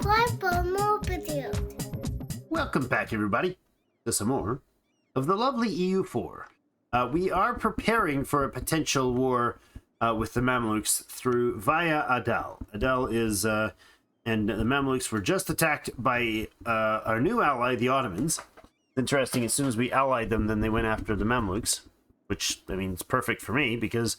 subscribe for more videos. Welcome back, everybody, to some more of the lovely EU4. We are preparing for a potential war with the Mamluks via Adal. Adal is, and the Mamluks were just attacked by our new ally, the Ottomans. Interesting, as soon as we allied them, then they went after the Mamluks, which, I mean, it's perfect for me, because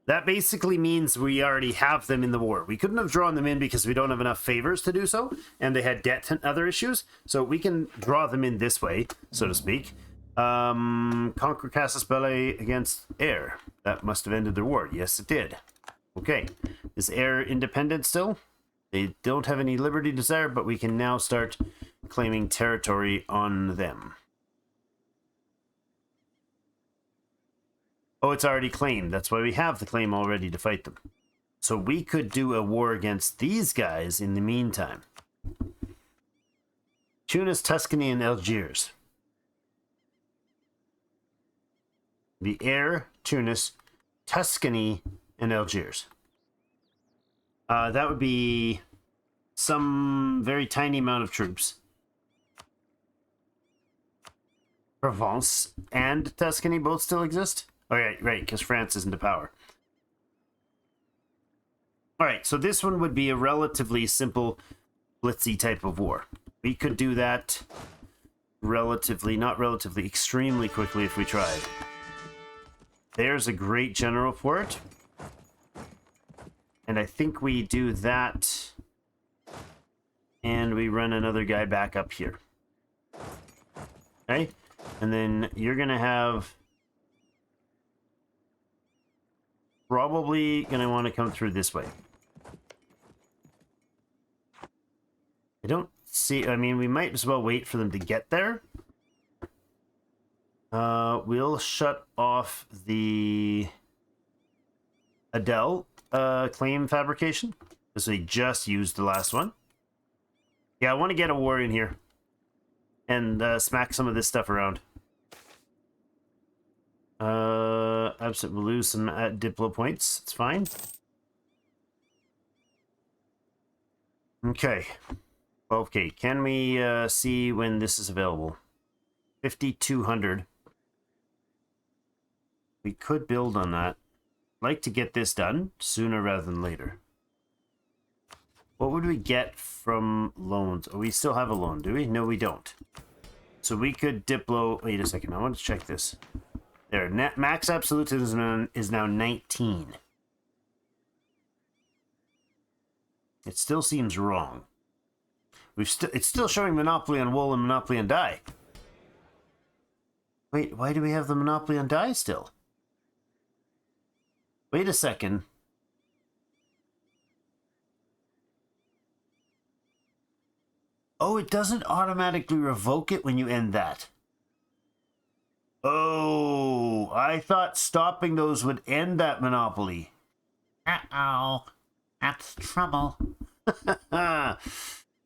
that basically means we already have them in the war. We couldn't have drawn them in because we don't have enough favors to do so, and they had debt and other issues, so we can draw them in this way, so to speak. Conquer Casus Belli against Air. That must have ended their war. Yes, it did. Okay. Is Air independent still? They don't have any liberty desire, but we can now start claiming territory on them. Oh, it's already claimed. That's why we have the claim already to fight them. So we could do a war against these guys in the meantime. Tunis, Tuscany, and Algiers. The Air, Tunis, Tuscany, and Algiers. That would be some very tiny amount of troops. Provence and Tuscany both still exist? Oh, right, because France isn't a power. Alright, so this one would be a relatively simple blitzy type of war. We could do that extremely quickly if we tried. There's a great general for it. And I think we do that. And we run another guy back up here. Okay? And then you're going to have... probably going to want to come through this way. I don't see... I mean, we might as well wait for them to get there. We'll shut off the Adel claim fabrication, because we just used the last one. Yeah, I want to get a war in here and smack some of this stuff around. Absolutely, we'll lose some Diplo points. It's fine. Okay. Okay, can we see when this is available? 5,200. We could build on that. I'd like to get this done sooner rather than later. What would we get from loans? Oh, we still have a loan, do we? No, we don't. So we could Diplo... Wait a second, I want to check this. There, max absolutism is now 19. It still seems wrong. It's still showing monopoly on wool and monopoly on dye. Wait, why do we have the monopoly on dye still? Wait a second. Oh, it doesn't automatically revoke it when you end that. Oh, I thought stopping those would end that monopoly. Uh-oh. That's trouble.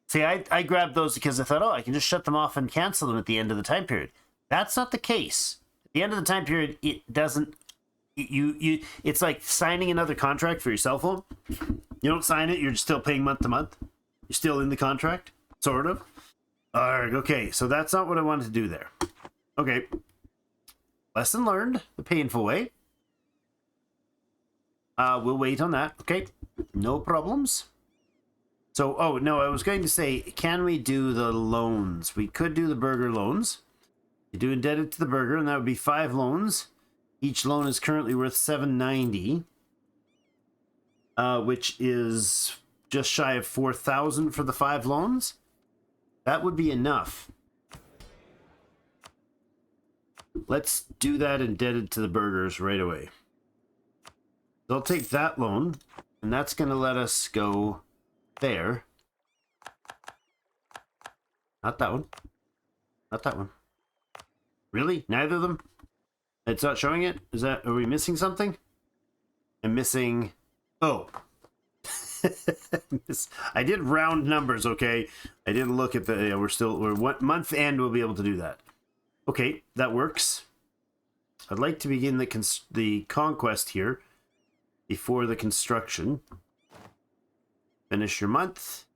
See, I grabbed those because I thought, oh, I can just shut them off and cancel them at the end of the time period. That's not the case. At the end of the time period, it doesn't... It's like signing another contract for your cell phone. You don't sign it, you're still paying month to month. You're still in the contract, sort of. Alright, okay, so that's not what I wanted to do there. Okay. Lesson learned, the painful way. We'll wait on that, okay? No problems. So, oh, no, I was going to say, can we do the loans? We could do the burger loans. You do indebted to the burger, and that would be 5 loans. Each loan is currently worth 790, which is just shy of 4,000 for the 5 loans. That would be enough. Let's do that indebted to the burgers right away. So I'll take that loan, and that's going to let us go there. Not that one. Not that one. Really? Neither of them? It's not showing it? Are we missing something? I'm missing... Oh. I did round numbers, okay? I didn't look at the... we're what month end we'll be able to do that. Okay, that works. I'd like to begin the conquest here before the construction. Finish your month.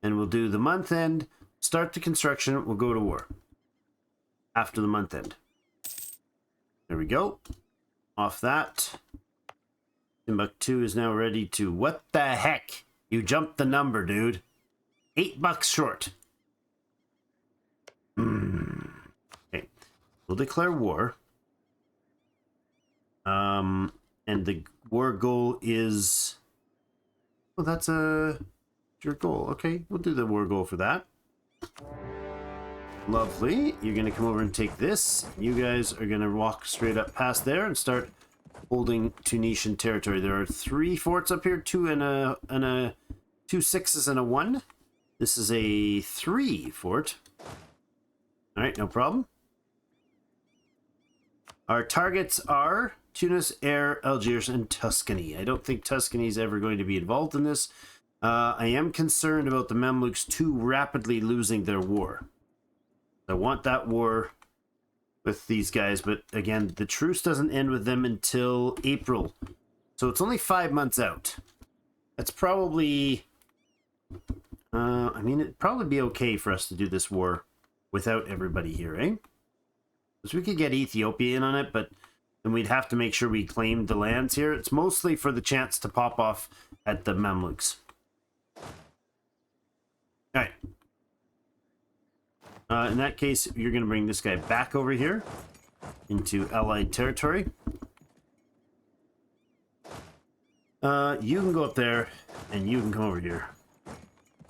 and we'll do the month end, start the construction, we'll go to war after the month end. There we go. Off that. Timbuktu is now ready to... What the heck? You jumped the number, dude. $8 short. Okay. We'll declare war. And the war goal is... Oh, that's your goal. Okay, we'll do the war goal for that. Lovely. You're going to come over and take this. You guys are going to walk straight up past there and start holding Tunisian territory. There are 3 forts up here, 2 and a 2 6s and a 1. This is a 3 fort. All right, no problem. Our targets are Tunis, Air, Algiers, and Tuscany. I don't think Tuscany is ever going to be involved in this. I am concerned about the Mamluks too rapidly losing their war. I want that war with these guys, but again, the truce doesn't end with them until April. So it's only 5 months out. That's probably... I mean, it'd probably be okay for us to do this war without everybody here, eh? Because we could get Ethiopia in on it, but then we'd have to make sure we claimed the lands here. It's mostly for the chance to pop off at the Mamluks. Alright. In that case, you're going to bring this guy back over here into Allied territory. You can go up there, and you can come over here.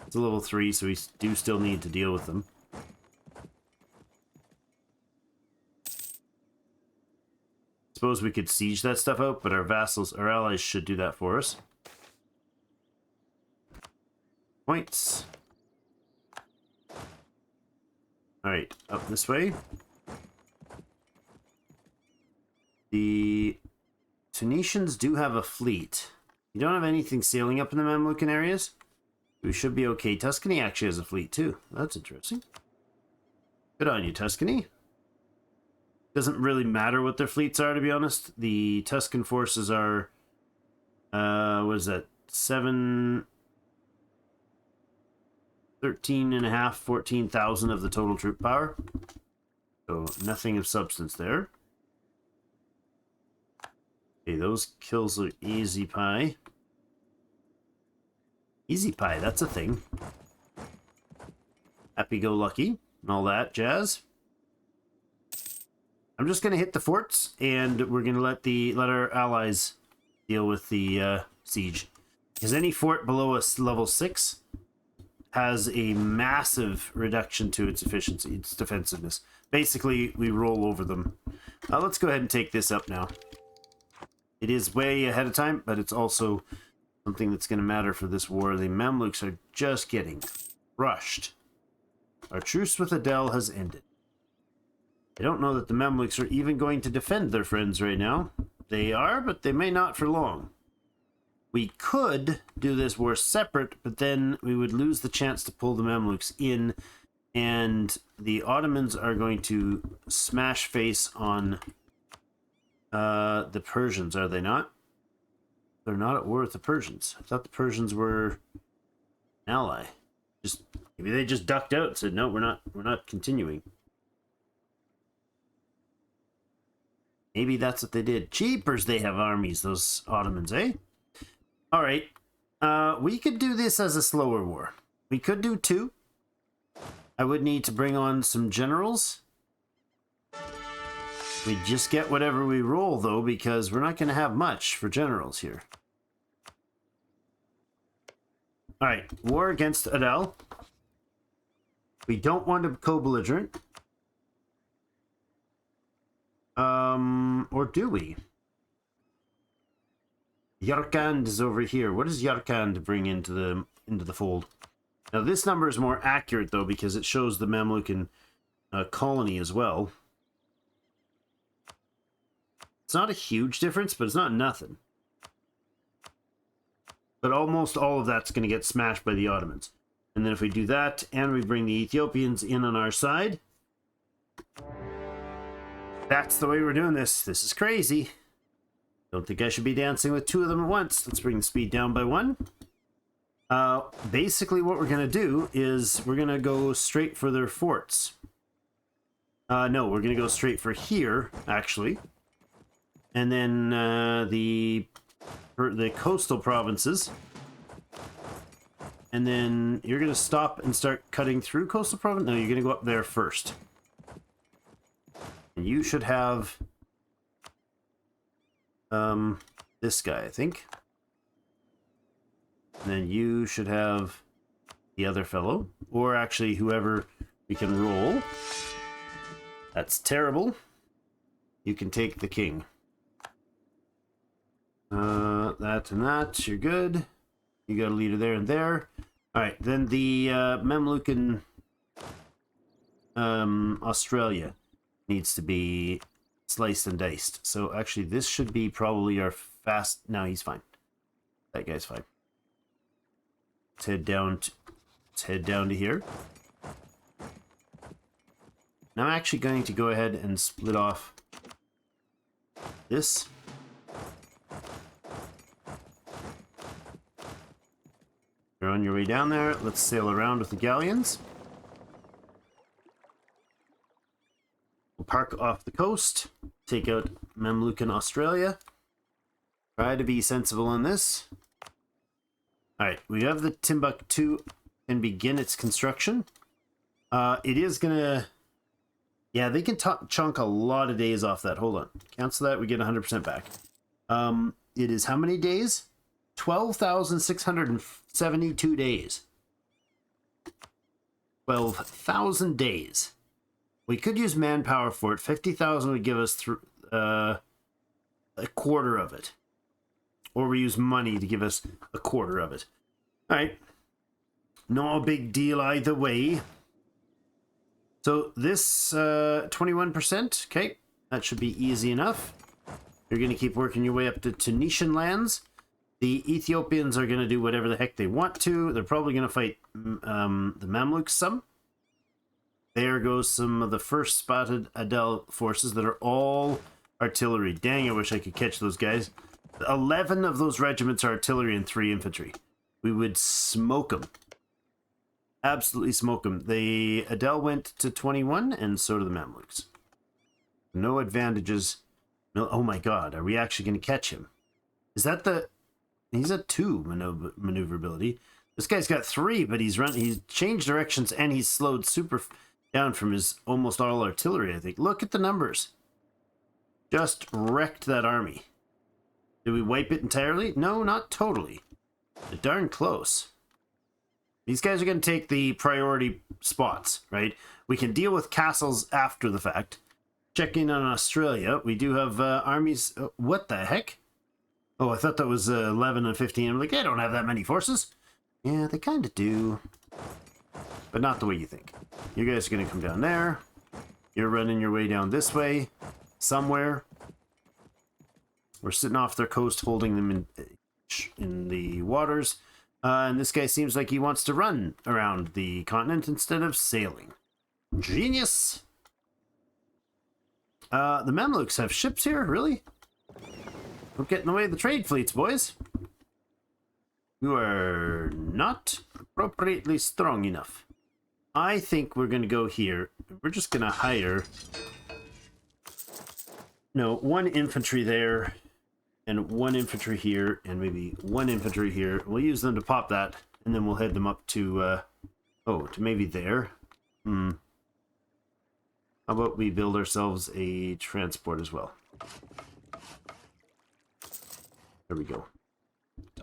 It's a level 3, so we do still need to deal with them. Suppose we could siege that stuff out, but our vassals, our allies should do that for us. Points. Alright, up this way. The Tunisians do have a fleet. You don't have anything sailing up in the Mamlukan areas. We should be okay. Tuscany actually has a fleet too. That's interesting. Good on you, Tuscany. Doesn't really matter what their fleets are, to be honest. The Tuscan forces are... what is that? 14,000 of the total troop power. So nothing of substance there. Okay, those kills are easy pie. Easy pie, that's a thing. Happy-go-lucky and all that jazz. I'm just gonna hit the forts, and we're gonna let our allies deal with the siege. Because any fort below us level 6 has a massive reduction to its efficiency, its defensiveness. Basically, we roll over them. Let's go ahead and take this up now. It is way ahead of time, but it's also something that's going to matter for this war. The Mamluks are just getting crushed. Our truce with Adel has ended. I don't know that the Mamluks are even going to defend their friends right now. They are, but they may not for long. We could do this war separate, but then we would lose the chance to pull the Mamluks in, and the Ottomans are going to smash face on the Persians, are they not? They're not at war with the Persians. I thought the Persians were an ally. Maybe they just ducked out and said, no, we're not continuing. Maybe that's what they did. Cheapers, they have armies, those Ottomans, eh? Alright. We could do this as a slower war. We could do 2. I would need to bring on some generals. We just get whatever we roll, though, because we're not going to have much for generals here. Alright, war against Adel. We don't want a co-belligerent. Or do we? Yarkand is over here. What does Yarkand bring into the fold? Now, this number is more accurate, though, because it shows the Mamlukan colony as well. It's not a huge difference, but it's not nothing. But almost all of that's going to get smashed by the Ottomans. And then if we do that, and we bring the Ethiopians in on our side, that's the way we're doing this. This is crazy. Don't think I should be dancing with 2 of them at once. Let's bring the speed down by 1. Basically what we're going to do is we're going to go straight for their forts. No, we're going to go straight for here, actually. And then the coastal provinces. And then you're going to stop and start cutting through coastal province. No, you're going to go up there first. And you should have this guy, I think. And then you should have the other fellow, or actually whoever we can roll. That's terrible. You can take the king. That and that, you're good. You got a leader there and there. All right, then the Mamlukan Australia needs to be sliced and diced. So actually, this should be probably our fast. No, he's fine. That guy's fine. Let's head down. Let's head down to here. Now I'm actually going to go ahead and split off this. You're on your way down there. Let's sail around with the galleons. We'll park off the coast. Take out Mamlukan Australia. Try to be sensible in this. Alright, we have the Timbuktu and begin its construction. It is gonna... Yeah, they can chunk a lot of days off that. Hold on. Cancel that, we get 100% back. It is how many days? 12,672 days. 12,000 days. We could use manpower for it. 50,000 would give us a quarter of it. Or we use money to give us a quarter of it. Alright. No big deal either way. So this 21%, okay, that should be easy enough. You're going to keep working your way up to Tunisian lands. The Ethiopians are going to do whatever the heck they want to. They're probably going to fight the Mamluks some. There goes some of the first spotted Adel forces that are all artillery. Dang, I wish I could catch those guys. 11 of those regiments are artillery and 3 infantry. We would smoke them. Absolutely smoke them. The Adel went to 21, and so do the Mamluks. No advantages. No. Oh my god, are we actually going to catch him? Is that the... He's at 2 maneuverability. This guy's got 3, but he's changed directions, and he's slowed super down from his almost all artillery, I think. Look at the numbers. Just wrecked that army. Did we wipe it entirely? No, not totally. But darn close. These guys are going to take the priority spots, right? We can deal with castles after the fact. Checking on Australia, we do have armies... what the heck? Oh, I thought that was 11 and 15. I'm like, they don't have that many forces. Yeah, they kind of do. But not the way you think. You guys are going to come down there. You're running your way down this way. Somewhere. We're sitting off their coast, holding them in the waters. And this guy seems like he wants to run around the continent instead of sailing. Genius! The Mamluks have ships here? Really? Don't get in the way of the trade fleets, boys. You are not appropriately strong enough. I think we're going to go here. We're just going to hire... No, 1 infantry there, and 1 infantry here, and maybe 1 infantry here. We'll use them to pop that, and then we'll head them up to, to maybe there. How about we build ourselves a transport as well? There we go.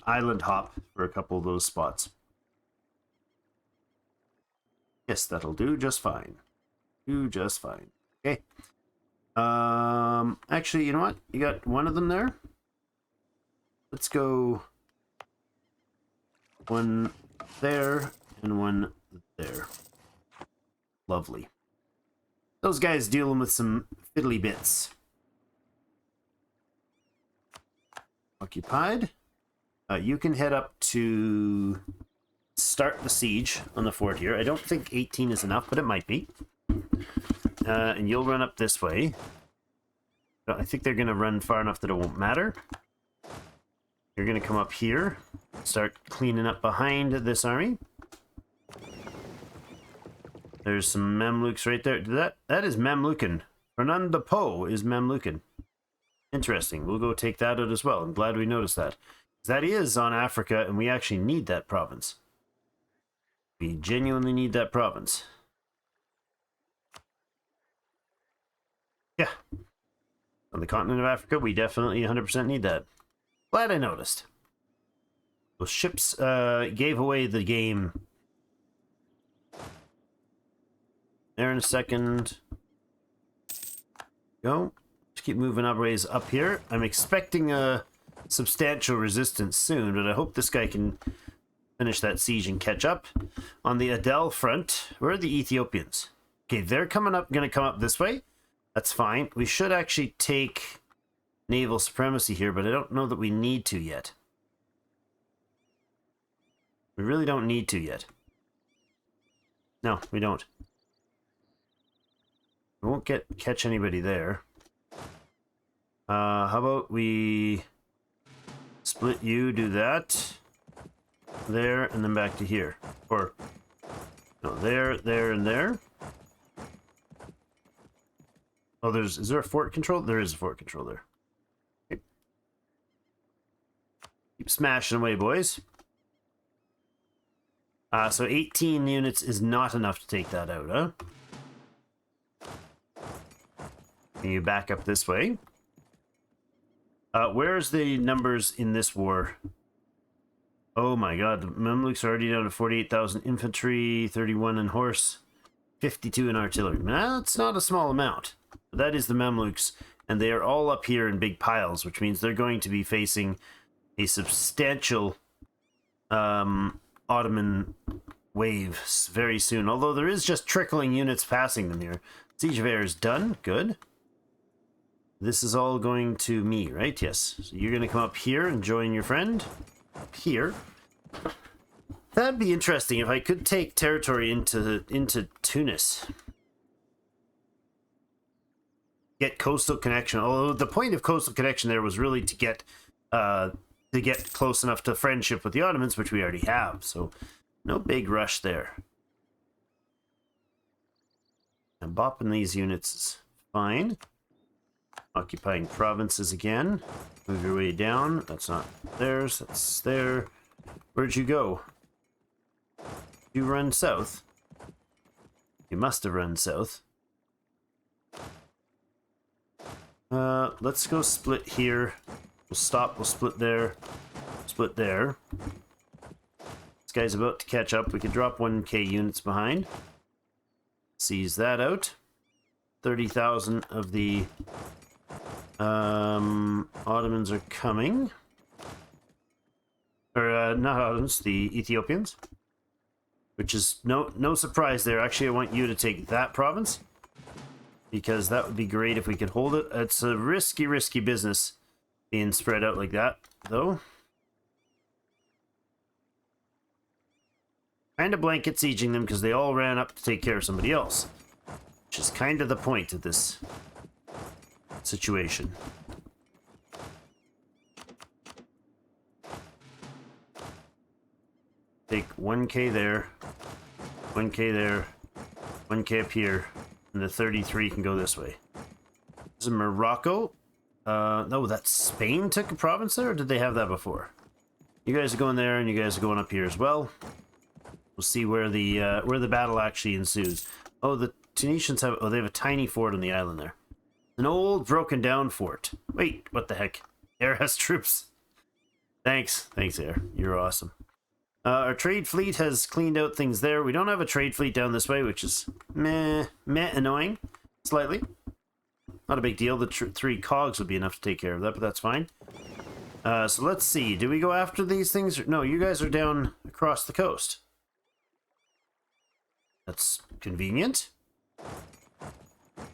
Island hop for a couple of those spots. Yes, that'll do just fine. Do just fine. Okay. Actually, you know what? You got 1 of them there. Let's go 1 there and 1 there. Lovely. Those guys dealing with some fiddly bits. Occupied. You can head up to start the siege on the fort here. I don't think 18 is enough, but it might be. And you'll run up this way. I think they're going to run far enough that it won't matter. You're going to come up here. Start cleaning up behind this army. There's some Mamluks right there. That is Mamlukan. Fernando Po is Mamlukan. Interesting. We'll go take that out as well. I'm glad we noticed that. That is on Africa, and we actually need that province. We genuinely need that province. Yeah. On the continent of Africa, we definitely 100% need that. Glad I noticed. Those ships gave away the game. There in a second. Go. Just keep moving our ways up here. I'm expecting a substantial resistance soon, but I hope this guy can finish that siege and catch up. On the Adel front, where are the Ethiopians? Okay, they're coming up, gonna come up this way. That's fine. We should actually take naval supremacy here, but I don't know that we need to yet. We really don't need to yet. No, we don't. We won't catch anybody there. How about we split you, do that. There, and then back to here. Or, no, there, and there. Oh, is there a fort control? There is a fort control there. Okay. Keep smashing away, boys. So 18 units is not enough to take that out, huh? Can you back up this way? Where's the numbers in this war? Oh my god, the Mamluks are already down to 48,000 infantry, 31 in horse, 52 in artillery. Now, that's not a small amount. But that is the Mamluks, and they are all up here in big piles, which means they're going to be facing a substantial Ottoman wave very soon. Although there is just trickling units passing them here. Siege of Air is done. Good. This is all going to me, right? Yes. So you're going to come up here and join your friend. Up here. That'd be interesting if I could take territory into Tunis. Get coastal connection. Although the point of coastal connection there was really to get close enough to friendship with the Ottomans, which we already have. So no big rush there. And bopping these units is fine. Occupying provinces again. Move your way down. That's not theirs. That's there. Where'd you go? You run south. You must have run south. Let's go split here. We'll stop. We'll split there. Split there. This guy's about to catch up. We could drop 1k units behind. Seize that out. 30,000 of the Ottomans are coming. Or, not Ottomans, the Ethiopians. Which is no surprise there. Actually, I want you to take that province. Because that would be great if we could hold it. It's a risky business being spread out like that, though. Kind of blanket sieging them because they all ran up to take care of somebody else. Which is kind of the point of this situation. Take 1k there, 1k there, 1k up here, and the 33 can go this way. This is Morocco. No, that's Spain took a province there, or did they have that before? You guys are going there, and you guys are going up here as well. We'll see where the battle actually ensues. Oh, the Tunisians have... Oh, they have a tiny fort on the island there. An old, broken-down fort. Wait, what the heck? Air has troops. Thanks, Air. You're awesome. Our trade fleet has cleaned out things there. We don't have a trade fleet down this way, which is meh annoying. Slightly. Not a big deal. The 3 cogs would be enough to take care of that, but that's fine. So let's see. Do we go after these things? No, you guys are down across the coast. That's convenient.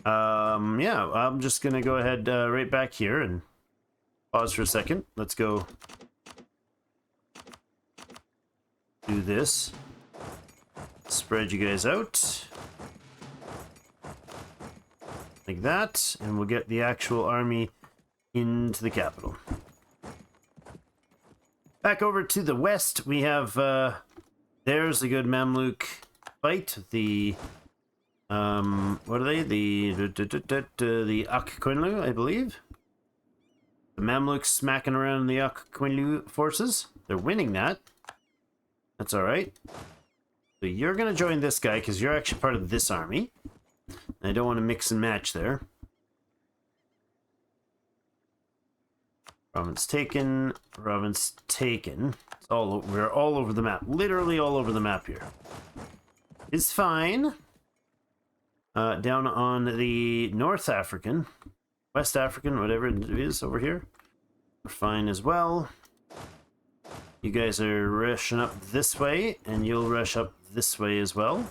Yeah, I'm just gonna go ahead right back here and pause for a second. Let's go do this. Spread you guys out. Like that, and we'll get the actual army into the capital. Back over to the west, we have, there's a good Mamluk fight. The, what are they? The Akquinlu, I believe. The Mamluks smacking around the Akquinlu forces. They're winning that. That's alright. So you're going to join this guy because you're actually part of this army. I don't want to mix and match there. Province taken. Province taken. It's we're all over the map. Literally all over the map here. It's fine. Down on the North African, West African, whatever it is over here, we're fine as well. You guys are rushing up this way, and you'll rush up this way as well.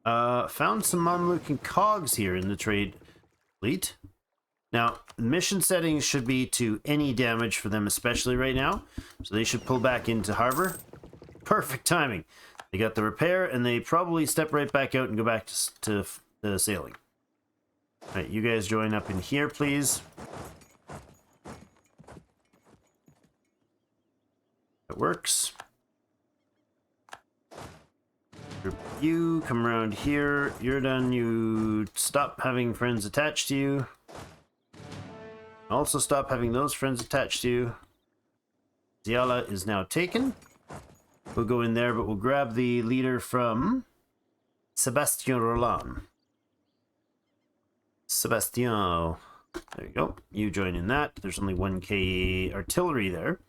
Found some Mamlukan cogs here in the trade fleet. Now, mission settings should be to any damage for them, especially right now. So they should pull back into harbor. Perfect timing. They got the repair, and they probably step right back out and go back to sailing. All right, you guys join up in here, please. That works. You come around here. You're done. You stop having friends attached to you. Also stop having those friends attached to you. Ziala is now taken. We'll go in there, but we'll grab the leader from Sebastien Roland. Sebastien. There you go. You join in that. There's only 1k artillery there.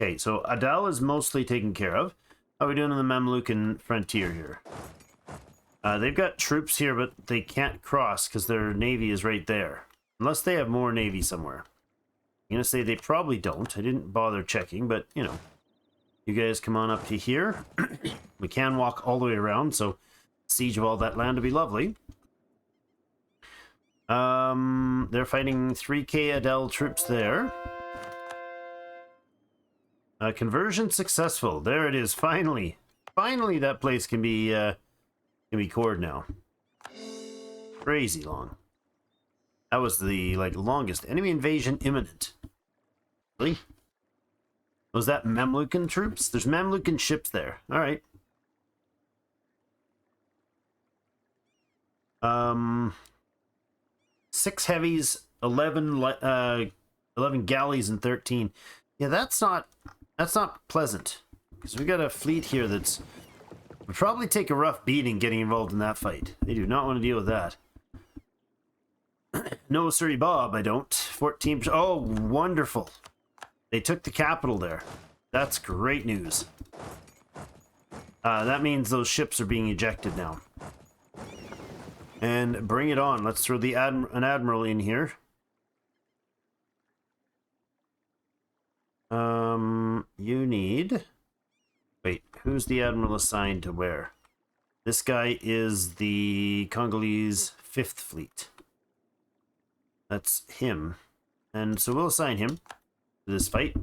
Okay, so Adal is mostly taken care of. How are we doing on the Mamlukan frontier here? They've got troops here, but they can't cross because their navy is right there. Unless they have more navy somewhere. I'm going to say they probably don't. I didn't bother checking, but, you know. You guys come on up to here. We can walk all the way around, so siege of all that land would be lovely. They're fighting 3k Adel troops there. Conversion successful. There it is. Finally, finally, that place can be cored now. Crazy long. That was the longest enemy invasion imminent. Really? Was that Mamlukan troops? There's Mamlukan ships there. All right. 6 heavies, 11 galleys, and 13. Yeah, that's not pleasant, because we got a fleet here that's would probably take a rough beating getting involved in that fight. They do not want to deal with that. No, sorry, Bob, I don't. 14. Oh, wonderful. They took the capital there. That's great news. That means those ships are being ejected now. And bring it on. Let's throw the an admiral in here. You need... Wait, who's the admiral assigned to where? This guy is the Congolese 5th Fleet. That's him. And so we'll assign him to this fight.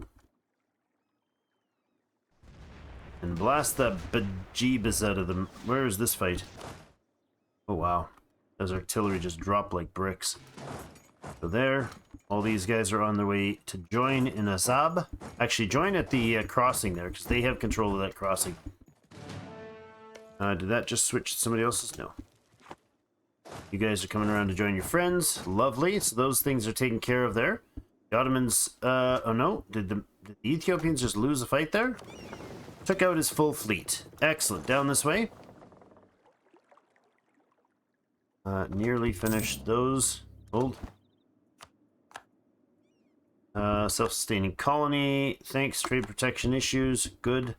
And blast the bejeebus out of them. Where is this fight? Oh, wow. Those artillery just dropped like bricks. So there. All these guys are on their way to join in Azab. Actually, join at the crossing there, because they have control of that crossing. Did that just switch to somebody else's? No. You guys are coming around to join your friends. Lovely. So those things are taken care of there. The Ottomans, oh no. Did the Ethiopians just lose a fight there? Took out his full fleet. Excellent. Down this way. Nearly finished those. Hold. Self-sustaining colony. Thanks. Trade protection issues. Good.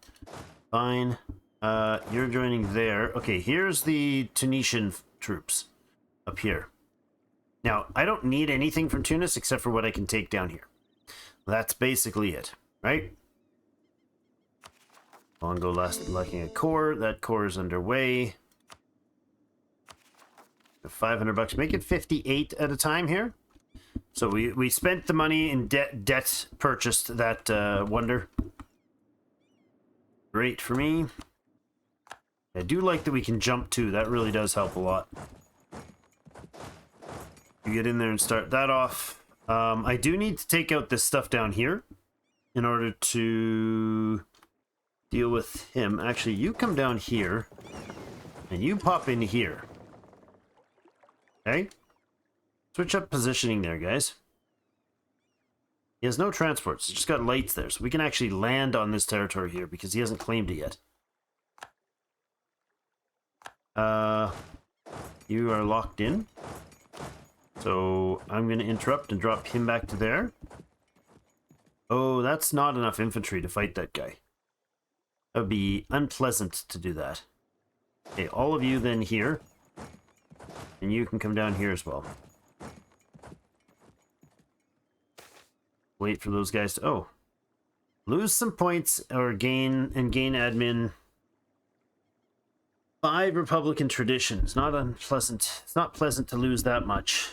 Fine. You're joining there. Okay, here's the Tunisian troops. Up here. Now, I don't need anything from Tunis except for what I can take down here. That's basically it, right? Kongo lacking a core. That core is underway. 500 bucks. Make it 58 at a time here. So we spent the money in debt purchased that wonder. Great for me. I do like that we can jump too. That really does help a lot. You get in there and start that off. I do need to take out this stuff down here in order to deal with him. Actually, you come down here and you pop in here. Okay? Switch up positioning there, guys. He has no transports. He's just got lights there. So we can actually land on this territory here because he hasn't claimed it yet. You are locked in. So I'm going to interrupt and drop him back to there. Oh, that's not enough infantry to fight that guy. That would be unpleasant to do that. Okay, all of you then here. And you can come down here as well. Wait for those guys to... Oh. Lose some points or gain admin. 5 Republican traditions. Not unpleasant. It's not pleasant to lose that much.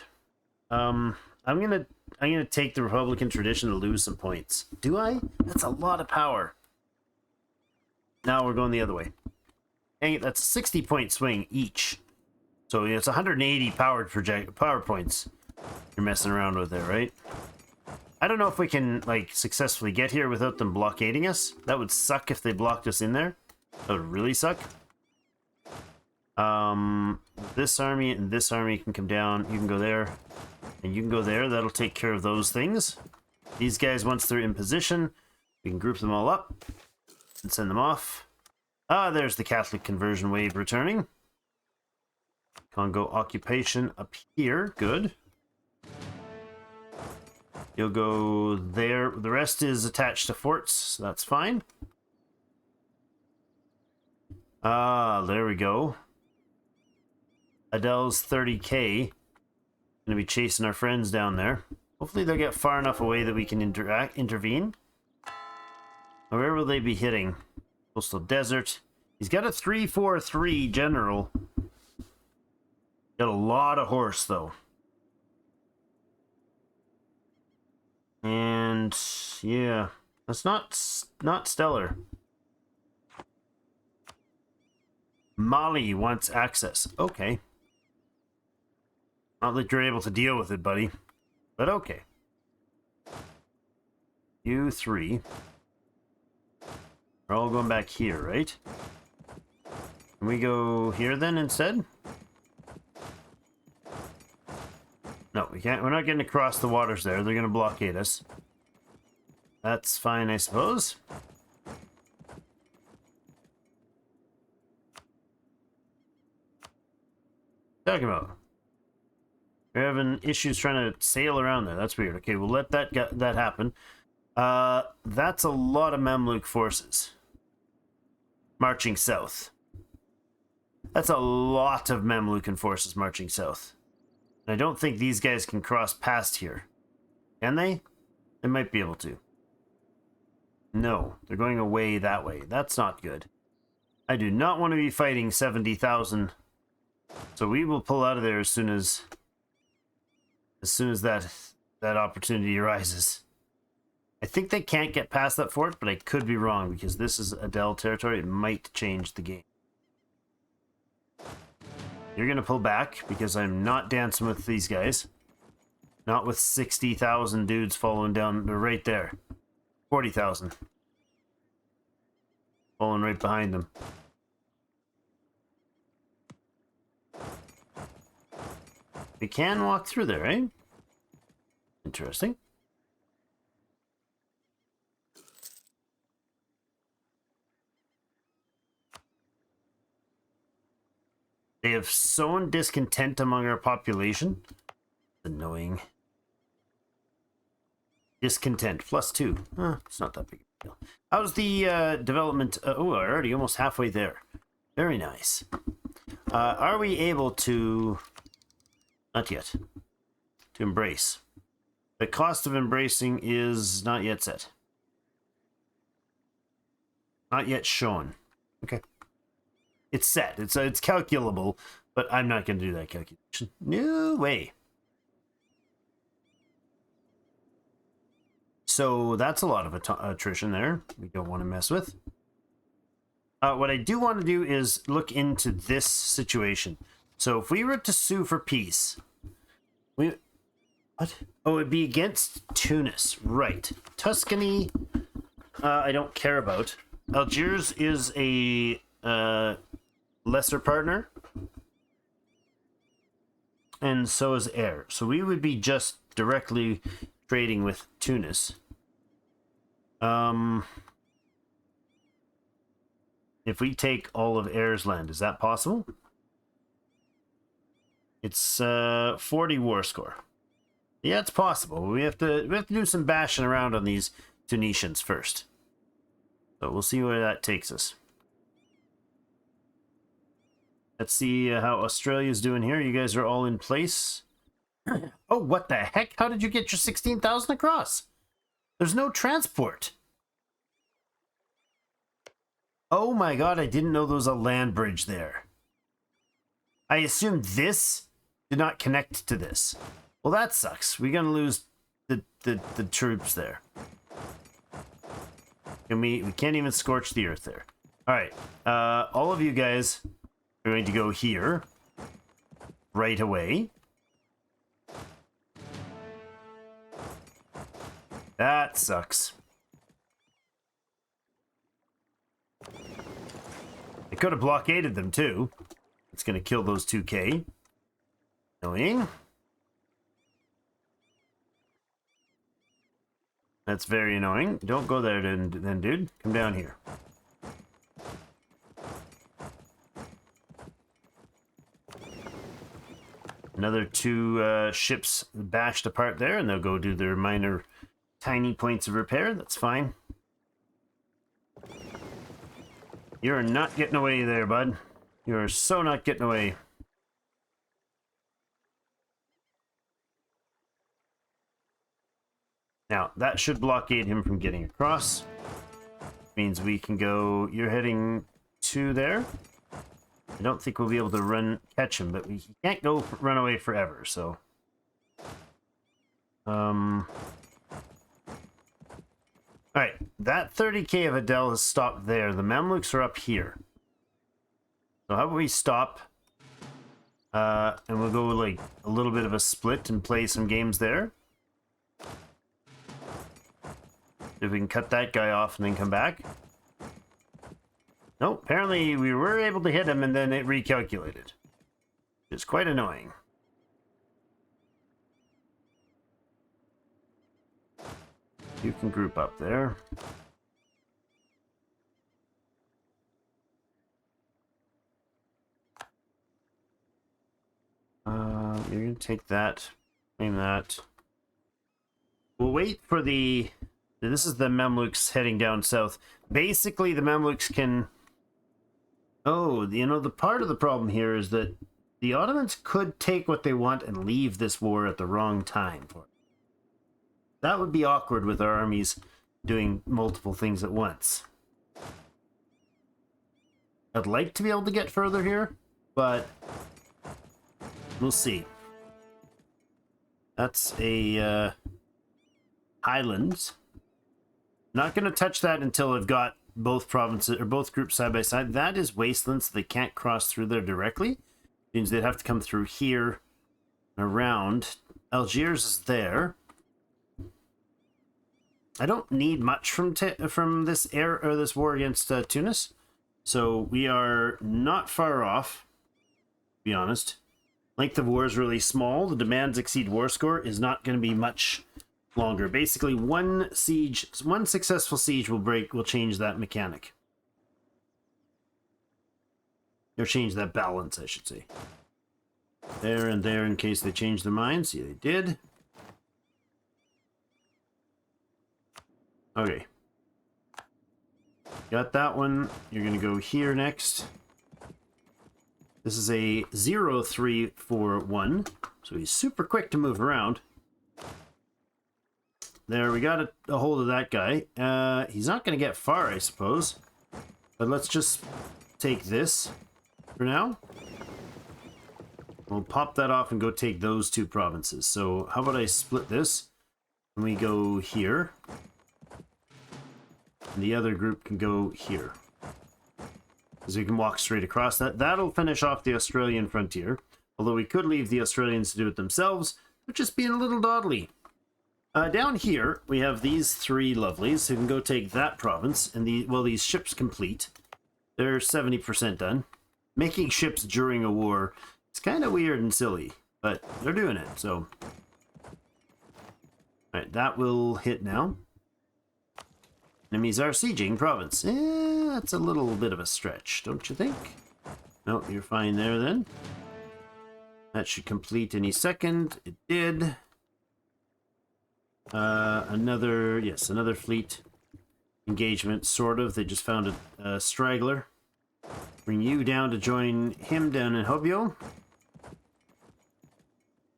I'm gonna take the Republican tradition to lose some points. Do I? That's a lot of power. Now we're going the other way. Dang it, that's a 60-point swing each. So it's 180 power points you're messing around with there, right? I don't know if we can, like, successfully get here without them blockading us. That would suck if they blocked us in there. That would really suck. This army and this army can come down. You can go there. And you can go there. That'll take care of those things. These guys, once they're in position, we can group them all up and send them off. Ah, there's the Catholic conversion wave returning. Kongo occupation up here. Good. You'll go there. The rest is attached to forts, so that's fine. Ah, there we go. Adele's 30k. Gonna be chasing our friends down there. Hopefully they'll get far enough away that we can intervene. Now, where will they be hitting? Coastal Desert. He's got a 3-4-3 general. Got a lot of horse though. And yeah, that's not stellar. Mali wants access. Okay. Not that you're able to deal with it, buddy. But okay. You 3. We're all going back here, right? Can we go here then instead? No, we can't. We're not getting across the waters there. They're going to blockade us. That's fine, I suppose. Talking about. We're having issues trying to sail around there. That's weird. Okay, we'll let that happen. That's a lot of Mamluk forces marching south. That's a lot of Mamlukan forces marching south. And I don't think these guys can cross past here. Can they? They might be able to. No, they're going away that way. That's not good. I do not want to be fighting 70,000. So we will pull out of there as soon as that opportunity arises. I think they can't get past that fort, but I could be wrong because this is Adele territory. It might change the game. You're going to pull back because I'm not dancing with these guys. Not with 60,000 dudes following down right there. 40,000. Following right behind them. We can walk through there, right? Interesting. They have sown discontent among our population. Annoying. Discontent, +2. It's not that big a deal. How's the development? Oh, we're already almost halfway there. Very nice. Are we able to... Not yet. To embrace. The cost of embracing is not yet set. Not yet shown. Okay. It's set. It's calculable, but I'm not going to do that calculation. No way. So that's a lot of attrition there. We don't want to mess with. What I do want to do is look into this situation. So if we were to sue for peace, What? Oh, it'd be against Tunis. Right. Tuscany, I don't care about. Algiers is a lesser partner. And so is Air. So we would be just directly trading with Tunis. If we take all of Air's land, is that possible? It's 40 war score. Yeah, it's possible. We have to do some bashing around on these Tunisians first. So we'll see where that takes us. Let's see how Australia's doing here. You guys are all in place. Oh, what the heck? How did you get your 16,000 across? There's no transport. Oh my god, I didn't know there was a land bridge there. I assumed this did not connect to this. Well, that sucks. We're gonna lose the troops there. And we can't even scorch the earth there. Alright, all of you guys are going to go here right away. That sucks. I could have blockaded them too. It's going to kill those 2k. Annoying. That's very annoying. Don't go there then, dude. Come down here. Another 2 ships bashed apart there, and they'll go do their minor tiny points of repair. That's fine. You're not getting away there, bud. You're so not getting away. Now, that should blockade him from getting across. Means we can go... You're heading to there. I don't think we'll be able to catch him, but we can't go run away forever, so... Alright, that 30k of Adel has stopped there. The Mamluks are up here. So how about we stop? And we'll go like a little bit of a split and play some games there. If we can cut that guy off and then come back. Nope, apparently we were able to hit him and then it recalculated. It's quite annoying. You can group up there. You're going to take that, claim that. We'll wait for the... This is the Mamluks heading down south. Basically, the Mamluks can... Oh, you know, the part of the problem here is that the Ottomans could take what they want and leave this war at the wrong time. That would be awkward with our armies doing multiple things at once. I'd like to be able to get further here, but we'll see. That's a Highlands. Not going to touch that until I've got both provinces or both groups side by side. That is wasteland, so they can't cross through there directly. Means they'd have to come through here and around. Algiers is there. I don't need much from this this war against Tunis, so we are not far off. To be honest, length of war is really small. The demands exceed war score is not going to be much longer. Basically, one successful siege will change that mechanic, or change that balance, I should say. There and there, in case they change their minds. Yeah, they did. Okay. Got that one. You're going to go here next. This is a 0-3-4-1, so he's super quick to move around. There, we got a hold of that guy. He's not going to get far, I suppose. But let's just take this for now. We'll pop that off and go take those 2 provinces. So how about I split this? And we go here. And the other group can go here. Because we can walk straight across that. That'll finish off the Australian frontier. Although we could leave the Australians to do it themselves. They're just being a little dawdly. Down here, we have these three lovelies who can go take that province, and these ships complete. They're 70% done. Making ships during a war is kind of weird and silly, but they're doing it, so... Alright, that will hit now. Enemies are sieging province. That's a little bit of a stretch, don't you think? No, you're fine there then. That should complete any second. It did. Another fleet engagement, sort of. They just found a straggler. Bring you down to join him down in Hobyo.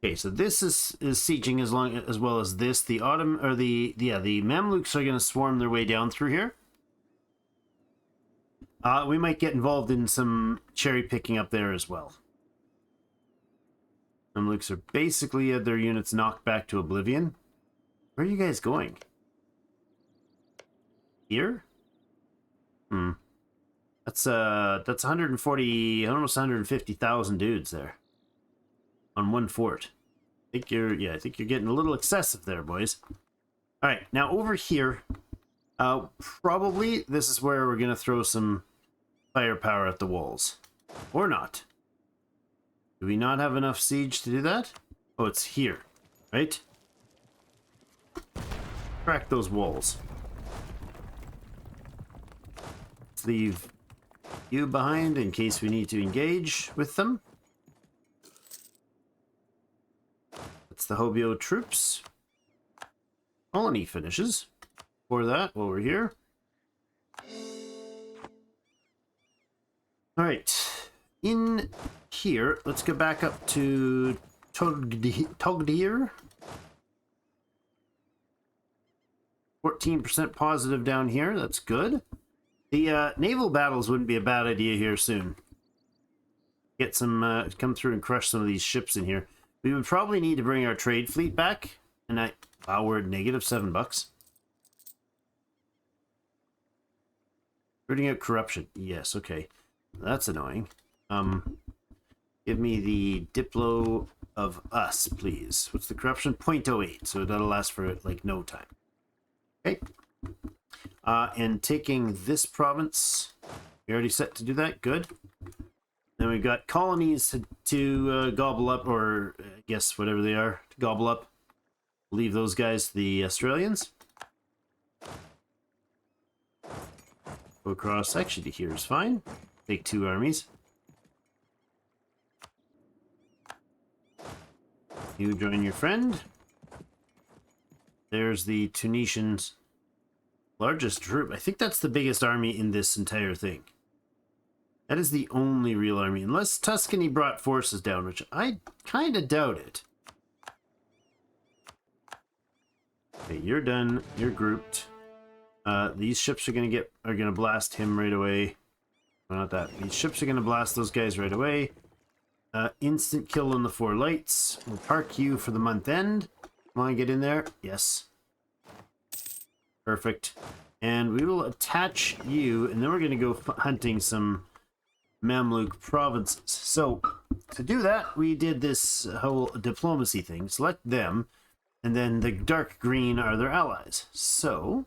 Okay, so this is sieging as well as this. The Mamluks are going to swarm their way down through here. We might get involved in some cherry picking up there as well. Mamluks are basically had their units knocked back to oblivion. Where are you guys going? Here? That's 140, almost 150,000 dudes there. On one fort. I think you're getting a little excessive there, boys. Alright, now over here, probably this is where we're gonna throw some firepower at the walls. Or not. Do we not have enough siege to do that? Oh, it's here, right? Crack those walls. Let's leave you behind in case we need to engage with them. That's the Hobyo troops. Colony finishes. For that, while we're here. Alright. In here, let's go back up to Togdir. 14% positive down here. That's good. The naval battles wouldn't be a bad idea here soon. Get some, come through and crush some of these ships in here. We would probably need to bring our trade fleet back. And wow, we're at negative $7. Rooting out corruption. Yes, okay. That's annoying. Give me the Diplo of us, please. What's the corruption? 0.08, so that'll last for like no time. Okay. And taking this province, we already set to do that. Good. Then we've got colonies to gobble up, or I guess whatever they are, to gobble up. Leave those guys to the Australians. Go across, actually to here is fine. Take 2 armies. You join your friend. There's the Tunisians' largest troop. I think that's the biggest army in this entire thing. That is the only real army, unless Tuscany brought forces down, which I kind of doubt it. Okay, you're done. You're grouped. These ships are gonna blast him right away. Well, not that. These ships are gonna blast those guys right away. Instant kill on the 4 lights. We'll park you for the month end. Come on, get in there. Yes. Perfect. And we will attach you, and then we're gonna go hunting some Mamluk provinces. So, to do that, we did this whole diplomacy thing. Select them, and then the dark green are their allies. So,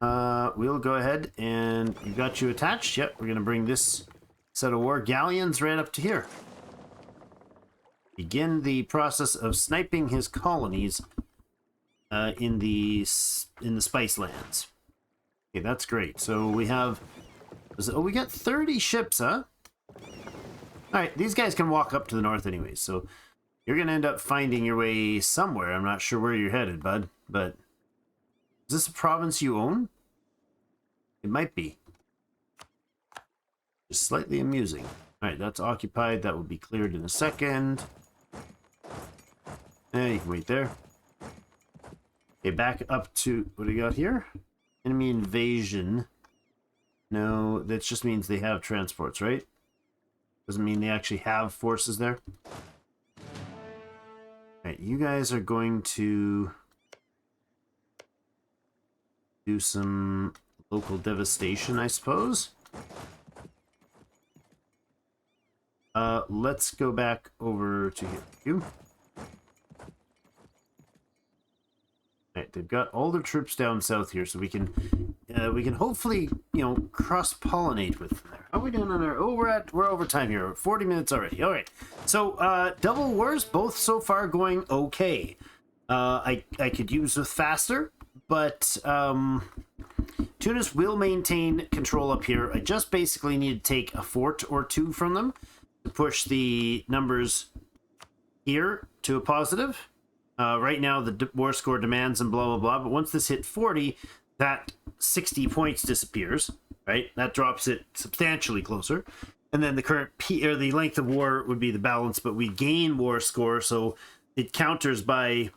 we'll go ahead and we've got you attached. Yep, we're going to bring this set of war galleons right up to here. Begin the process of sniping his colonies in the Spice Lands. Okay, that's great. So we have... Oh, we got 30 ships, huh? Alright, these guys can walk up to the north anyways, so you're going to end up finding your way somewhere. I'm not sure where you're headed, bud, but... Is this a province you own? It might be. Just slightly amusing. Alright, that's occupied. That will be cleared in a second. You can wait there. Okay, back up to... What do we got here? Enemy invasion. No, that just means they have transports, right? Doesn't mean they actually have forces there. Alright, you guys are going to do some local devastation, I suppose. Let's go back over to you. right, they've got all their troops down south here, so we can hopefully, you know, cross-pollinate with them there. How are we doing on our... Oh, we're over time here. 40 minutes already. All right. So, double wars, both so far going okay. I could use with faster, but Tunis will maintain control up here. I just basically need to take a fort or two from them to push the numbers here to a positive. Right now, the war score demands and blah, blah, blah. But once this hit 40, that 60 points disappears, right? That drops it substantially closer. And then the current or the length of war would be the balance, but we gain war score. So it counters by,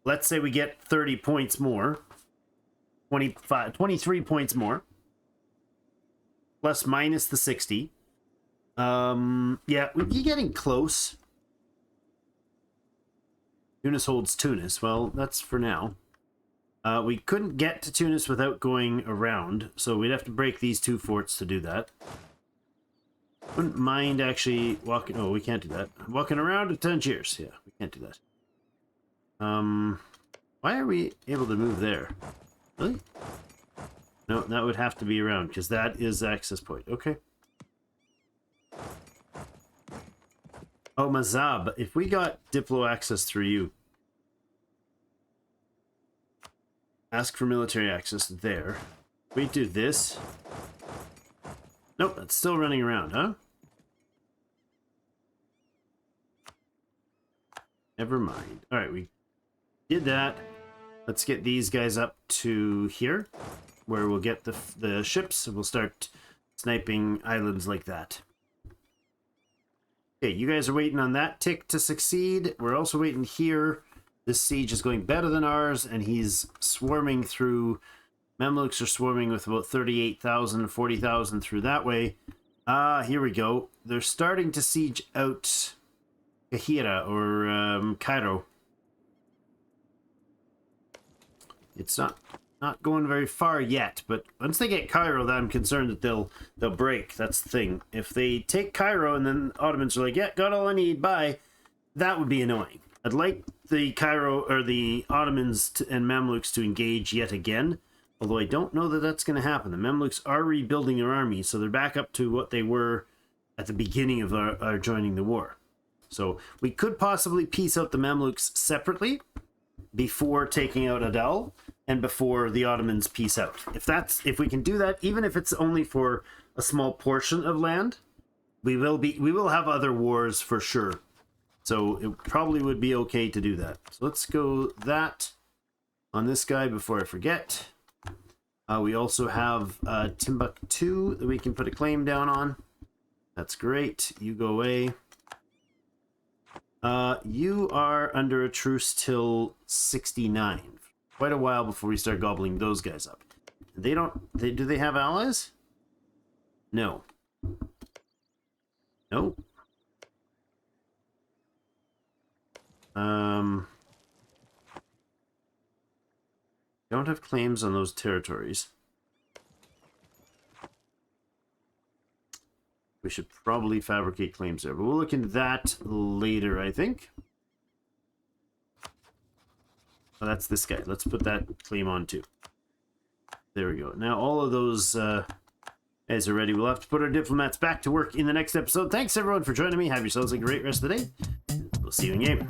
let's say we get 30 points more, 23 points more, plus minus the 60. Yeah, we'd be getting close. Tunis holds Tunis. Well, that's for now. We couldn't get to Tunis without going around, so we'd have to break these two forts to do that. Wouldn't mind actually walking... Oh, we can't do that. Walking around to Tangiers. Yeah, we can't do that. Why are we able to move there? Really? No, that would have to be around, because that is access point. Okay. Oh, Mazab, if we got Diplo access through you, ask for military access there. We do this. Nope, that's still running around, huh? Never mind. All right, we did that. Let's get these guys up to here, where we'll get the ships, and we'll start sniping islands like that. Okay, you guys are waiting on that tick to succeed. We're also waiting here. This siege is going better than ours, and he's swarming through... Mamluks are swarming with about 38,000, 40,000 through that way. Here we go. They're starting to siege out Kahira, or Cairo. It's not going very far yet, but once they get Cairo, then I'm concerned that they'll break. That's the thing. If they take Cairo and then Ottomans are like, yeah, got all I need, bye, that would be annoying. I'd like the Cairo or the Ottomans and Mamluks to engage yet again, although I don't know that that's going to happen. The Mamluks are rebuilding their army, so they're back up to what they were at the beginning of our joining the war. So we could possibly piece out the Mamluks separately before taking out Adal and before the Ottomans piece out. If we can do that, even if it's only for a small portion of land, we will have other wars for sure. So it probably would be okay to do that. So let's go that on this guy before I forget. We also have Timbuktu that we can put a claim down on. That's great. You go away. You are under a truce till 69. Quite a while before we start gobbling those guys up. Do they have allies? No. Nope. Don't have claims on those territories. We should probably fabricate claims there, but we'll look into that later, I think. Oh, that's this guy. Let's put that claim on too. There we go. Now all of those guys are ready. We'll have to put our diplomats back to work in the next episode. Thanks everyone for joining me. Have yourselves a great rest of the day. We'll see you in game.